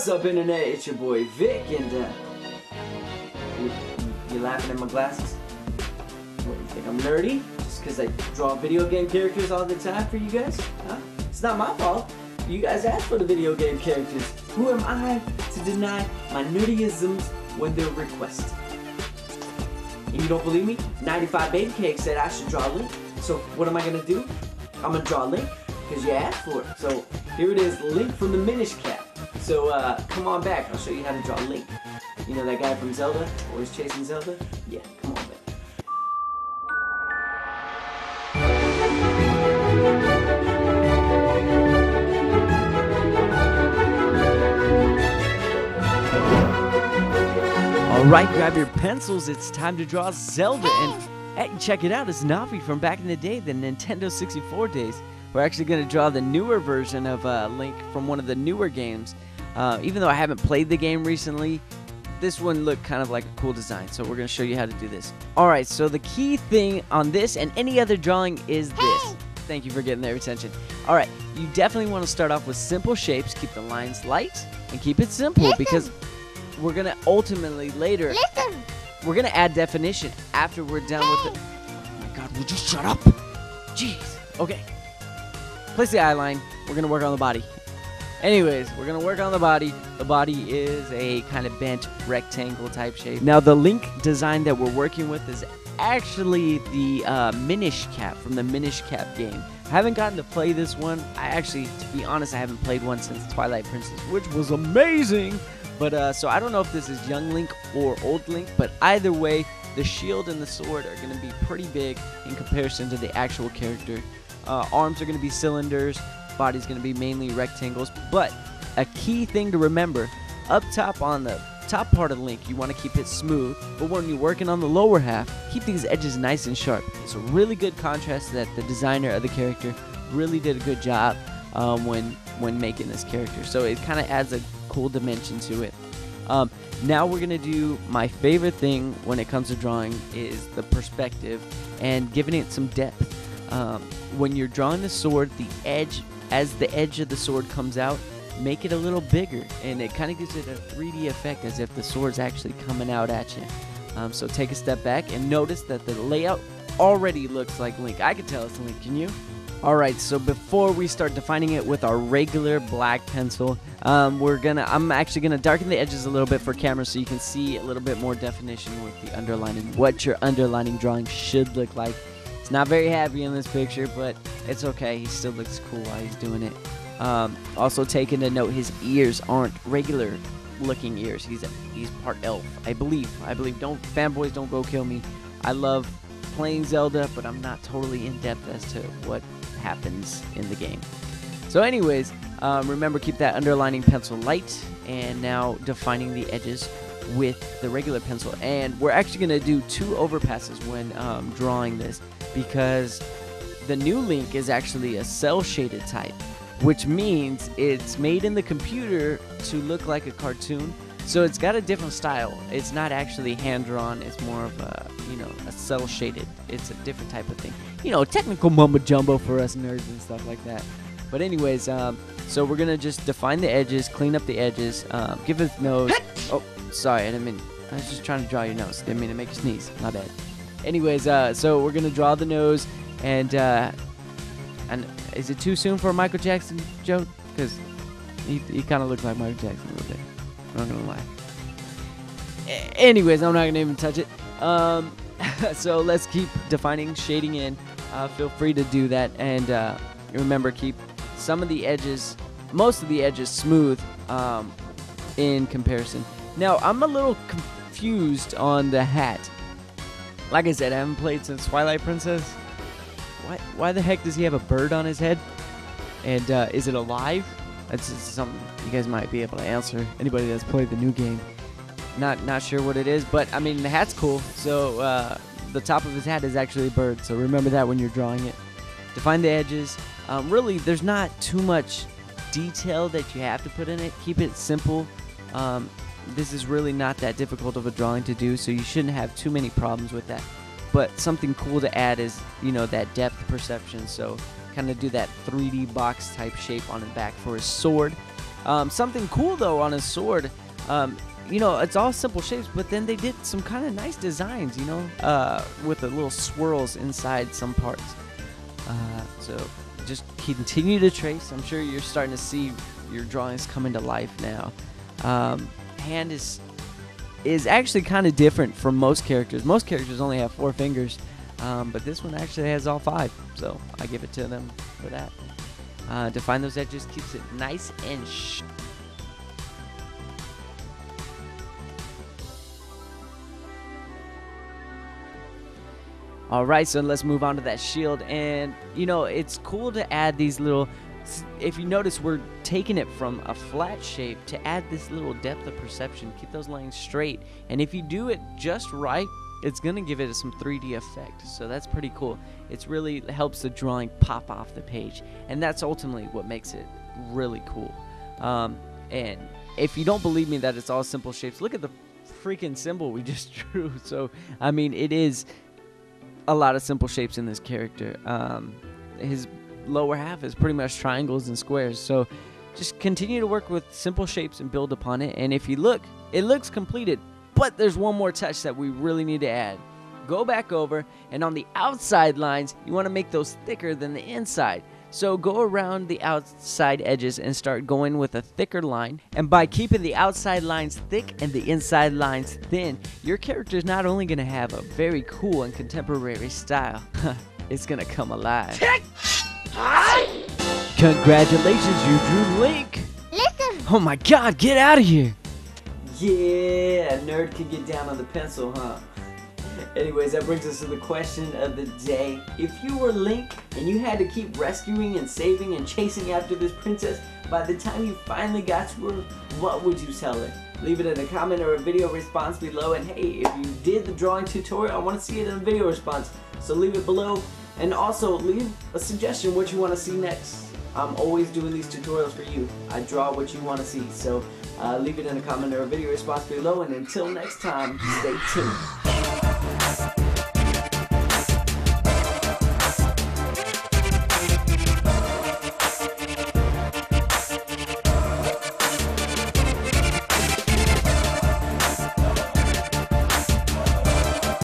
What's up, Internet? It's your boy Vic, and you laughing at my glasses? What, you think I'm nerdy? Just because I draw video game characters all the time for you guys? Huh? It's not my fault. You guys asked for the video game characters. Who am I to deny my nerdyisms when they're requested? And you don't believe me? 95 Baby Cake said I should draw Link. So what am I gonna do? I'm gonna draw Link because you asked for it. So here it is, Link from the Minish Cap. So come on back, I'll show you how to draw Link. You know that guy from Zelda, always chasing Zelda? Yeah, come on back. Alright, grab your pencils, it's time to draw Zelda, and hey, check it out, it's Navi from back in the day, the Nintendo 64 days. We're actually going to draw the newer version of Link from one of the newer games. Even though I haven't played the game recently, this one looked kind of like a cool design, so we're going to show you how to do this. Alright, so the key thing on this and any other drawing is this. Thank you for getting their attention. Alright, you definitely want to start off with simple shapes, keep the lines light, and keep it simple because we're going to ultimately later, we're going to add definition after we're done with it. Oh my god, will you just shut up? Jeez. Okay. Place the eye line. We're going to work on the body. Anyways, we're going to work on the body. The body is a kind of bent rectangle type shape. Now, the Link design that we're working with is actually the Minish Cap from the Minish Cap game. I haven't gotten to play this one. To be honest, I haven't played one since Twilight Princess, which was amazing. But, so I don't know if this is young Link or old Link, but either way, the shield and the sword are going to be pretty big in comparison to the actual character. Arms are going to be cylinders, body's going to be mainly rectangles, but a key thing to remember, up top on the top part of Link, you want to keep it smooth, but when you're working on the lower half, keep these edges nice and sharp. It's a really good contrast that the designer of the character really did a good job when making this character, so it kind of adds a cool dimension to it. Now we're going to do my favorite thing when it comes to drawing is the perspective and giving it some depth. When you're drawing the sword, as the edge of the sword comes out, make it a little bigger, and it kind of gives it a 3D effect as if the sword's actually coming out at you. So take a step back and notice that the layout already looks like Link. I can tell it's Link, can you? Alright, so before we start defining it with our regular black pencil, I'm actually gonna darken the edges a little bit for camera so you can see a little bit more definition with the underlining, what your underlining drawing should look like. It's not very happy in this picture, but it's okay. He still looks cool while he's doing it. Also taking a note, his ears aren't regular looking ears. He's part elf, I believe. Don't fanboys, don't go kill me. I love playing Zelda, but I'm not totally in depth as to what happens in the game. So anyways, remember, keep that underlining pencil light, and now defining the edges with the regular pencil. And we're actually going to do 2 overpasses when drawing this, because the new Link is actually a cell shaded type, which means it's made in the computer to look like a cartoon. So it's got a different style. It's not actually hand drawn. It's more of a, a cell shaded. It's a different type of thing. Technical mumbo jumbo for us nerds and stuff like that. But anyways, so we're gonna just define the edges, clean up the edges, give it a nose. Oh, sorry, I was just trying to draw your nose. Didn't mean to make you sneeze. My bad. Anyways, so we're gonna draw the nose, and is it too soon for a Michael Jackson joke? Because he kind of looks like Michael Jackson a little bit. I'm not gonna lie. Anyways, I'm not gonna even touch it. So let's keep defining, shading in. Feel free to do that, and remember, keep some of the edges, most of the edges, smooth in comparison. Now, I'm a little confused on the hat. Like I said, I haven't played since Twilight Princess. Why the heck does he have a bird on his head? And is it alive? That's something you guys might be able to answer. Anybody that's played the new game. Not sure what it is, but I mean, the hat's cool. So the top of his hat is actually a bird, so remember that when you're drawing it. Define the edges. Really, there's not too much detail that you have to put in it. Keep it simple. This is really not that difficult of a drawing to do, so you shouldn't have too many problems with that. But something cool to add is, that depth perception. So kind of do that 3D box type shape on the back for his sword. Something cool though on his sword, you know, it's all simple shapes, but then they did some kind of nice designs, you know, with the little swirls inside some parts. So just continue to trace. I'm sure you're starting to see your drawings come into life now. Hand is actually kind of different from most characters. Most characters only have 4 fingers, but this one actually has all 5, so I give it to them for that. Define those edges, keeps it nice and Alright, so let's move on to that shield. And, you know, it's cool to add these little... If you notice, we're taking it from a flat shape to add this little depth of perception. Keep those lines straight. And if you do it just right, it's going to give it some 3D effect. So that's pretty cool. It really helps the drawing pop off the page. And that's ultimately what makes it really cool. And if you don't believe me that it's all simple shapes, look at the freaking symbol we just drew. So, I mean, it is a lot of simple shapes in this character. His lower half is pretty much triangles and squares, so just continue to work with simple shapes and build upon it. And if you look, it looks completed, but there's one more touch that we really need to add. Go back over, and on the outside lines, you want to make those thicker than the inside. So go around the outside edges and start going with a thicker line. And by keeping the outside lines thick and the inside lines thin, your character is not only going to have a very cool and contemporary style, it's going to come alive. Congratulations, you drew Link! Listen! Oh my god, get out of here! Yeah, a nerd can get down on the pencil, huh? Anyways, that brings us to the question of the day. If you were Link and you had to keep rescuing and saving and chasing after this princess, by the time you finally got to her, what would you tell her? Leave it in a comment or a video response below. And hey, if you did the drawing tutorial, I want to see it in a video response. So leave it below. And also leave a suggestion what you want to see next. I'm always doing these tutorials for you. I draw what you want to see. So leave it in a comment or a video response below. And until next time, stay tuned.